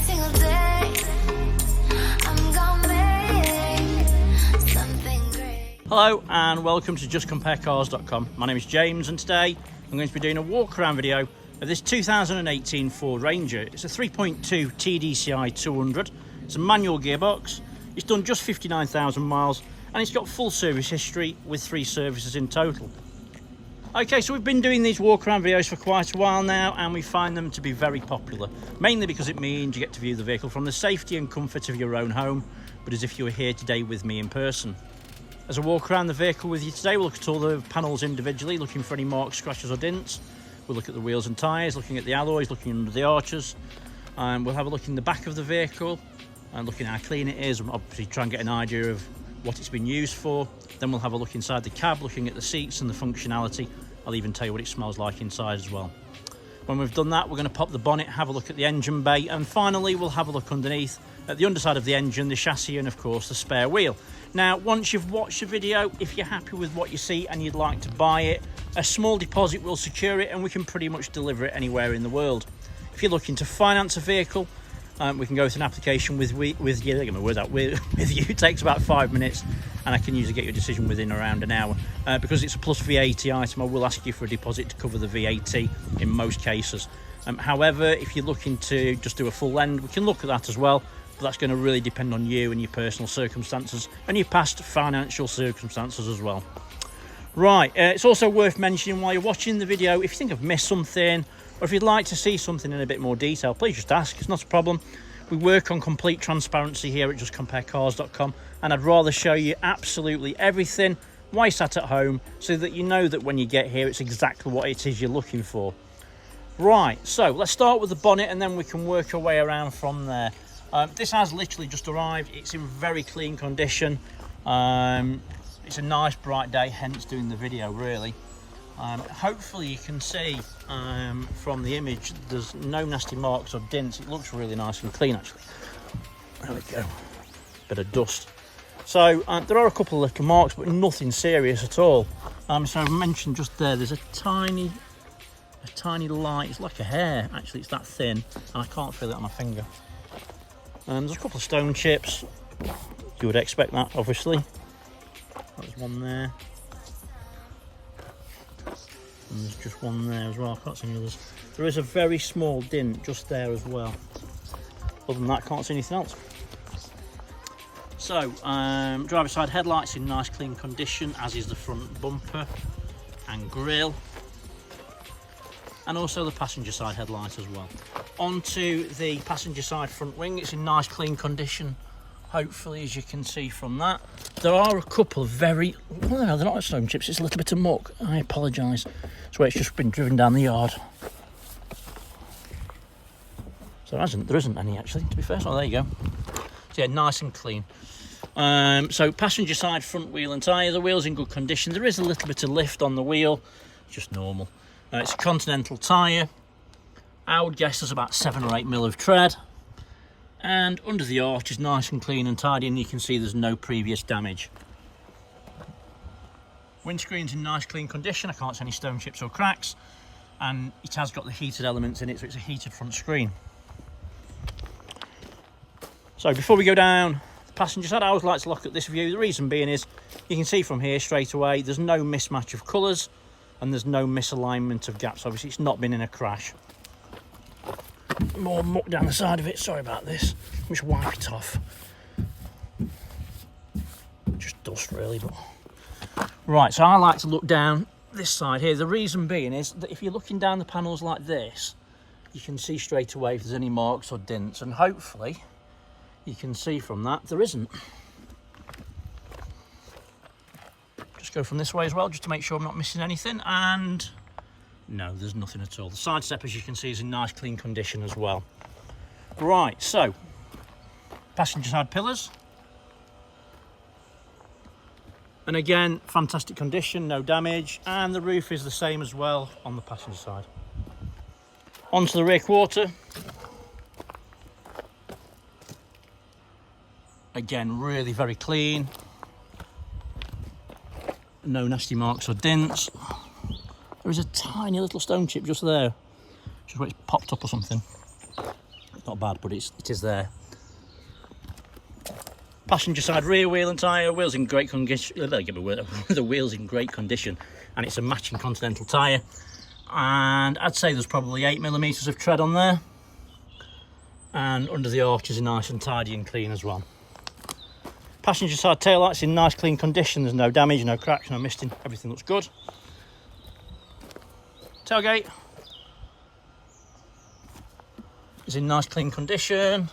single day. I'm gonna make something great. Hello and welcome to justcomparecars.com. My name is James and today I'm going to be doing a walk around video of this 2018 Ford Ranger. It's a 3.2 TDCi 200. It's a manual gearbox. It's done just 59,000 miles and it's got full service history with 3 services in total. Okay, so we've been doing these walk around videos for quite a while now and we find them to be very popular, mainly because it means you get to view the vehicle from the safety and comfort of your own home, but as if you were here today with me in person. As I walk around the vehicle with you today, we'll look at all the panels individually, looking for any marks, scratches or dents. We'll look at the wheels and tyres, looking at the alloys, looking under the arches. We'll have a look in the back of the vehicle and looking at how clean it is, and obviously try and get an idea of what it's been used for. Then we'll have a look inside the cab, looking at the seats and the functionality. I'll even tell you what it smells like inside as well. When we've done that, we're going to pop the bonnet, have a look at the engine bay, and finally we'll have a look underneath at the underside of the engine, the chassis, and of course the spare wheel. Now, once you've watched the video, if you're happy with what you see and you'd like to buy it, a small deposit will secure it and we can pretty much deliver it anywhere in the world. If you're looking to finance a vehicle, we can go with an application with you. Get my word out, with you. It takes about 5 minutes and I can usually get your decision within around an hour. Because it's a plus VAT item, I will ask you for a deposit to cover the VAT in most cases. However, if you're looking to just do a full end, we can look at that as well. But that's going to really depend on you and your personal circumstances and your past financial circumstances as well. Right, it's also worth mentioning while you're watching the video, if you think I've missed something or if you'd like to see something in a bit more detail, please just ask. It's not a problem. We work on complete transparency here at justcomparecars.com, and I'd rather show you absolutely everything while you're sat at home so that you know that when you get here it's exactly what it is you're looking for. Right, so let's start with the bonnet and then we can work our way around from there. This has literally just arrived. It's in very clean condition. It's a nice bright day, hence doing the video really. Hopefully you can see from the image there's no nasty marks or dents. It looks really nice and clean actually. There we go, bit of dust. So there are a couple of little marks but nothing serious at all. So I mentioned just there's a tiny light. It's like a hair actually, it's that thin and I can't feel it on my finger. There's a couple of stone chips. You would expect that, obviously. There's one there. And there's just one there as well. I can't see any others. There is a very small dint just there as well. Other than that, I can't see anything else. So, driver's side headlights in nice clean condition, as is the front bumper and grille. And also the passenger side headlight as well. Onto the passenger side front wing, it's in nice clean condition, hopefully, as you can see from that. There are a couple of well, no, they're not stone chips, it's a little bit of muck. I apologise. It's where it's just been driven down the yard. So there isn't any actually, to be fair. So there you go. So yeah, nice and clean. So passenger side front wheel and tyre, the wheel's in good condition. There is a little bit of lift on the wheel, it's just normal. It's a Continental tyre. I would guess there's about 7 or 8 mil of tread. And under the arch is nice and clean and tidy, and you can see there's no previous damage. Windscreen's in nice clean condition. I can't see any stone chips or cracks. And it has got the heated elements in it, so it's a heated front screen. So before we go down the passenger side, I always like to look at this view. The reason being is you can see from here straight away there's no mismatch of colours and there's no misalignment of gaps. Obviously it's not been in a crash. More muck down the side of it, sorry about this. Just wipe it off. Just dust really, but... Right, so I like to look down this side here. The reason being is that if you're looking down the panels like this, you can see straight away if there's any marks or dents, and hopefully you can see from that there isn't. Just go from this way as well, just to make sure I'm not missing anything, and no, there's nothing at all. The side step, as you can see, is in nice clean condition as well. Right, so passenger side pillars, and again fantastic condition, no damage, and the roof is the same as well on the passenger side. Onto the rear quarter. Again, really very clean. No nasty marks or dents. There is a tiny little stone chip just there, just where it's popped up or something. It's not bad, but it is there. Passenger side rear wheel and tyre, wheels in great condition. The wheels in great condition, and it's a matching Continental tyre. And I'd say there's probably 8mm of tread on there. And under the arches are nice and tidy and clean as well. Passenger side taillights in nice clean condition. There's no damage, no cracks, no misting. Everything looks good. Tailgate is in nice clean condition.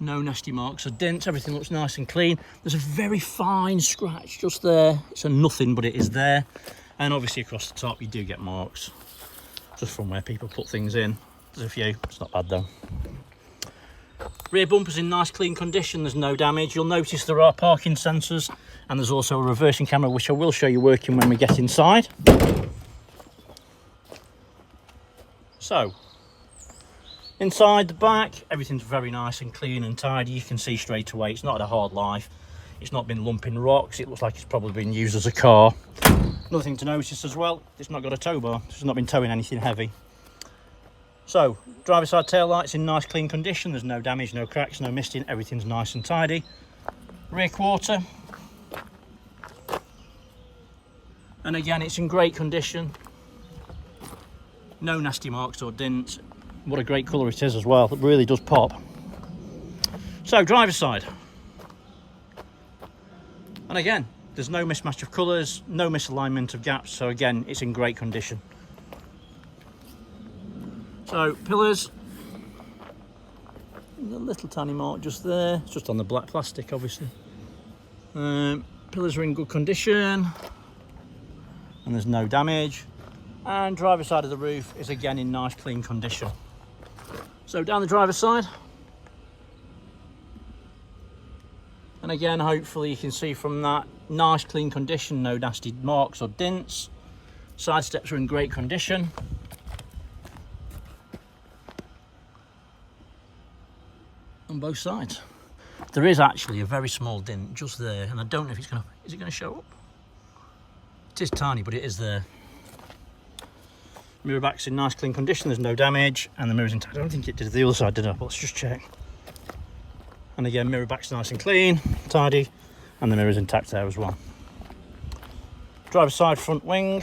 No nasty marks or dents. Everything looks nice and clean. There's a very fine scratch just there. It's a nothing, but it is there. And obviously across the top you do get marks just from where people put things in. There's a few. It's not bad though. Rear bumper's in nice clean condition. There's no damage. You'll notice there are parking sensors, and there's also a reversing camera, which I will show you working when we get inside. So inside the back, everything's very nice and clean and tidy. You can see straight away it's not had a hard life. It's not been lumping rocks. It looks like it's probably been used as a car. Another thing to notice as well, it's not got a tow bar. It's not been towing anything heavy. So driver side tail lights in nice clean condition. There's no damage, no cracks, no misting. Everything's nice and tidy. Rear quarter, and again it's in great condition. No nasty marks or dents. What a great colour it is as well. It really does pop. So driver's side, and again there's no mismatch of colours, no misalignment of gaps. So again it's in great condition. So pillars, a little tiny mark just there. It's just on the black plastic, obviously. Pillars are in good condition, and there's no damage. And driver's side of the roof is again in nice clean condition. So down the driver's side, and again hopefully you can see from that, nice clean condition, no nasty marks or dents. Side steps are in great condition. On both sides. There is actually a very small dent just there, and I don't know if it's gonna, is it gonna show up? It is tiny, but it is there. Mirror back's in nice clean condition, there's no damage, and the mirror's intact. I don't think it did the other side, did it? But let's just check. And again, mirror back's nice and clean, tidy, and the mirror's intact there as well. Driver's side front wing,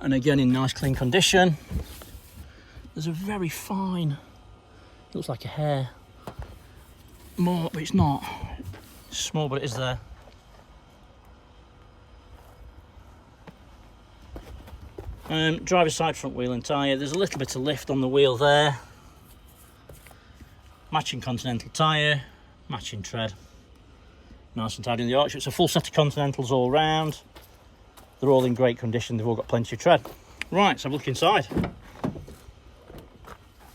and again in nice clean condition. There's a very fine, it looks like a hair mark, but it's not. It's small, but it is there. Driver's side front wheel and tyre. There's a little bit of lift on the wheel there. Matching Continental tyre, matching tread. Nice and tidy in the arch. It's a full set of Continentals all round. They're all in great condition. They've all got plenty of tread. Right, let's have a look inside.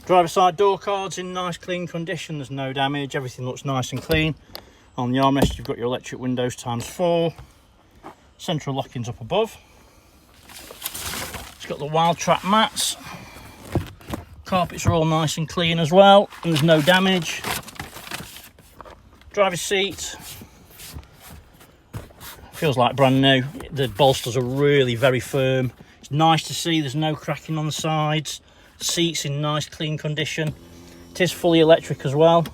Driver's side door cards in nice clean condition. There's no damage. Everything looks nice and clean. On the armrest you've got your electric windows ×4. Central lockings up above. It's got the Wildtrak mats. Carpets are all nice and clean as well, and there's no damage. Driver's seat feels like brand new. The bolsters are really very firm. It's nice to see there's no cracking on the sides. Seats in nice clean condition. It is fully electric as well,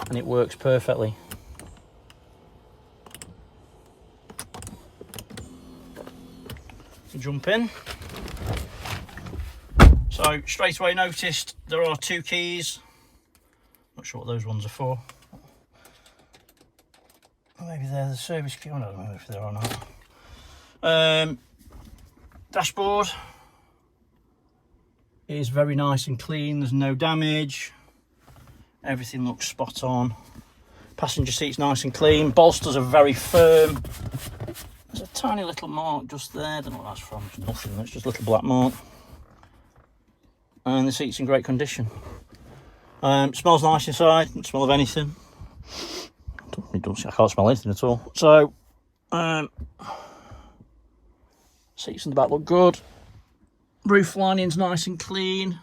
and it works perfectly. Jump in. So straight away noticed there are 2 keys. Not sure what those ones are for. Maybe they're the service key. I don't know if they're or not. Dashboard is very nice and clean. There's no damage. Everything looks spot on. Passenger seat's nice and clean. Bolsters are very firm. There's a tiny little mark just there. I don't know what that's from. It's nothing. It's just a little black mark. And the seat's in great condition. Smells nice inside. Doesn't smell of anything. I can't smell anything at all. So, seats in the back look good. Roof lining's nice and clean,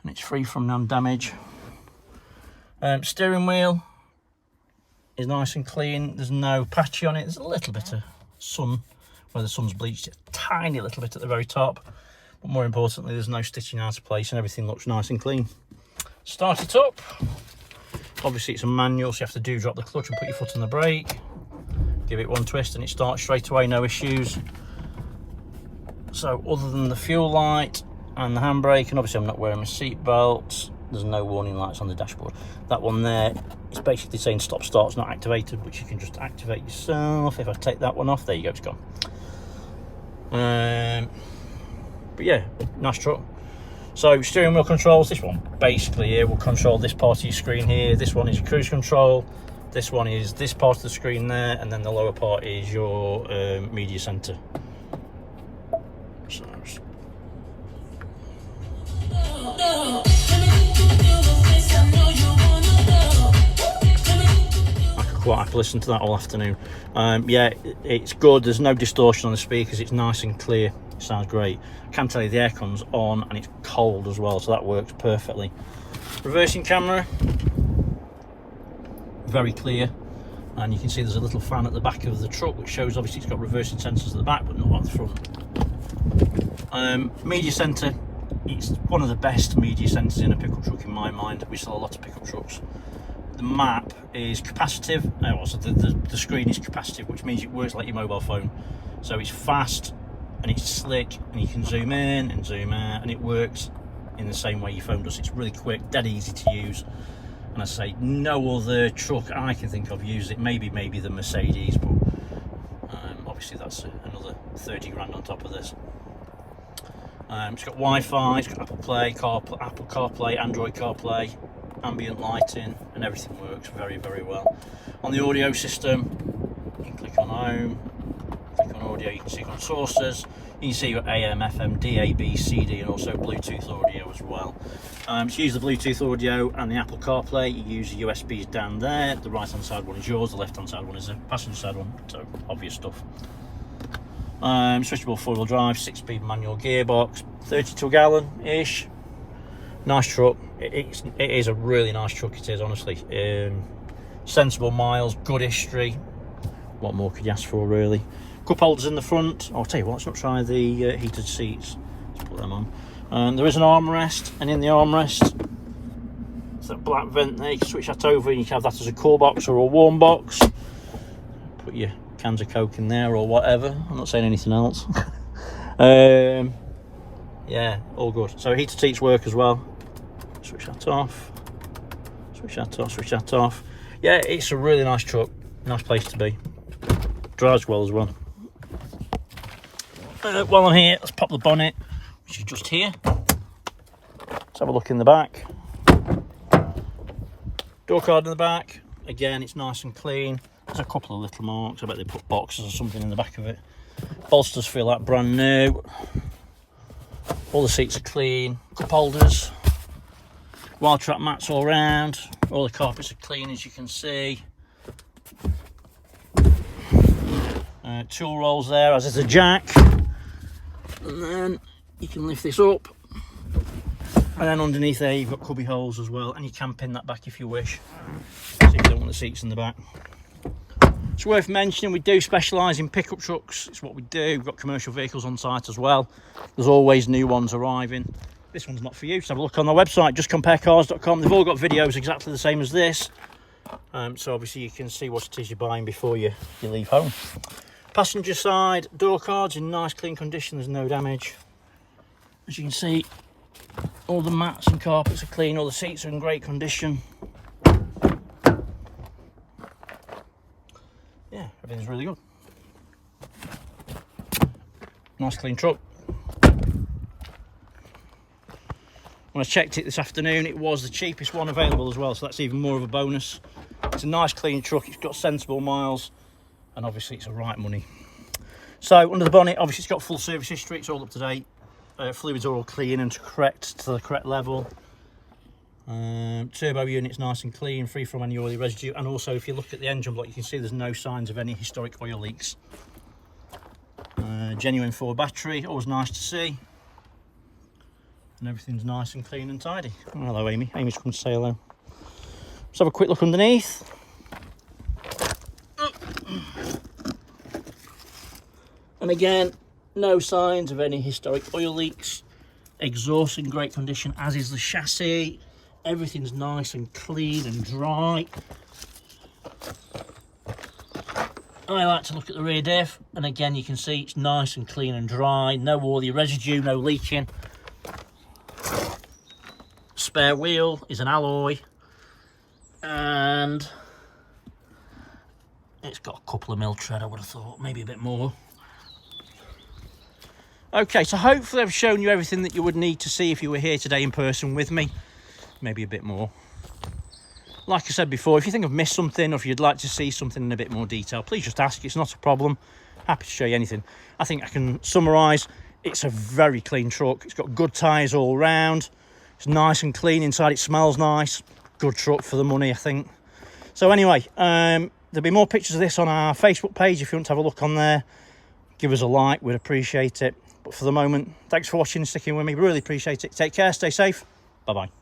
and it's free from non-damage. Steering wheel is nice and clean. There's no patchy on it. There's a little bit of sun where the sun's bleached it a tiny little bit at the very top. But more importantly, there's no stitching out of place and everything looks nice and clean. Start it up. Obviously it's a manual, so you have to drop the clutch and put your foot on the brake. Give it one twist and it starts straight away, no issues. So other than the fuel light and the handbrake, and obviously I'm not wearing my seat belts, there's no warning lights on the dashboard. That one there is basically saying stop start's not activated, which you can just activate yourself. If I take that one off, there you go, it's gone. But yeah, nice truck. So steering wheel controls, this one basically here will control this part of your screen here. This one is your cruise control. This one is this part of the screen there, and then the lower part is your media center. So, I could quite happily listen to that all afternoon. Yeah, it's good. There's no distortion on the speakers. It's nice and clear. It sounds great. I can tell you the aircon's on and it's cold as well, so that works perfectly. Reversing camera, very clear. And you can see there's a little fan at the back of the truck, which shows obviously it's got reversing sensors at the back, but not at the front. Media center, it's one of the best media centers in a pickup truck in my mind. We sell a lot of pickup trucks. The map is capacitive, also the screen is capacitive, which means it works like your mobile phone. So it's fast and it's slick, and you can zoom in and zoom out, and it works in the same way your phone does. It's really quick, dead easy to use. And I say no other truck I can think of uses it. Maybe the Mercedes, but obviously that's another 30 grand on top of this. It's got Wi-Fi, it's got Apple CarPlay, Android CarPlay, ambient lighting, and everything works very, very well. On the audio system, you can click on home, click on audio, you can see on sources, you can see your AM, FM, DAB, CD, and also Bluetooth audio as well. To use the Bluetooth audio and the Apple CarPlay, you use the USBs down there. The right hand side one is yours, the left hand side one is the passenger side one, so obvious stuff. Switchable 4-wheel drive, 6-speed manual gearbox, 32 gallon ish. Nice truck. It is a really nice truck, it is, honestly. Sensible miles, good history. What more could you ask for, really? Cup holders in the front. I'll tell you what, let's not try the heated seats. Let's put them on. There is an armrest, and in the armrest, it's that black vent there. You can switch that over, and you can have that as a cool box or a warm box. Put your cans of Coke in there or whatever. I'm not saying anything else. Yeah, all good. So heated seats work as well. Switch that off. Switch that off. Switch that off. Yeah, it's a really nice truck. Nice place to be. Drives well as well. While I'm here, let's pop the bonnet, which is just here. Let's have a look in the back. Door card in the back. Again, it's nice and clean. There's a couple of little marks. I bet they put boxes or something in the back of it. Bolsters feel like brand new. All the seats are clean. Cup holders. Wildtrak mats all round. All the carpets are clean, as you can see. Tool rolls there, as is a jack. And then you can lift this up. And then underneath there you've got cubby holes as well, and you can pin that back if you wish, so if you don't want the seats in the back. It's worth mentioning we do specialise in pickup trucks. It's what we do. We've got commercial vehicles on site as well. There's always new ones arriving. This one's not for you, so have a look on the website, justcomparecars.com. They've all got videos exactly the same as this, so obviously you can see what it is you're buying before you leave home. Passenger side, door cards in nice clean condition, there's no damage. As you can see, all the mats and carpets are clean, all the seats are in great condition. Yeah, everything's really good. Nice clean truck. When I checked it this afternoon, it was the cheapest one available as well, so that's even more of a bonus. It's a nice clean truck, it's got sensible miles, and obviously it's a right money. So under the bonnet, obviously it's got full service history, it's all up to date. Fluids are all clean and correct to the correct level. Turbo unit's nice and clean, free from any oily residue, and also if you look at the engine block, you can see there's no signs of any historic oil leaks. Genuine Ford battery, always nice to see. And everything's nice and clean and tidy. Oh, hello Amy, Amy's come to say hello. Let's have a quick look underneath. And again, no signs of any historic oil leaks. Exhaust in great condition, as is the chassis. Everything's nice and clean and dry. I like to look at the rear diff, and again you can see it's nice and clean and dry. No oily residue, no leaking. Spare wheel is an alloy, and it's got a couple of mil tread, I would have thought, maybe a bit more. Okay, so hopefully I've shown you everything that you would need to see if you were here today in person with me. Maybe a bit more. Like I said before, if you think I've missed something or if you'd like to see something in a bit more detail, please just ask. It's not a problem. Happy to show you anything. I think I can summarise. It's a very clean truck. It's got good tyres all round. It's nice and clean inside. It smells nice. Good truck for the money, I think. So anyway, there'll be more pictures of this on our Facebook page if you want to have a look on there. Give us a like. We'd appreciate it. But for the moment, thanks for watching and sticking with me. Really appreciate it. Take care. Stay safe. Bye-bye.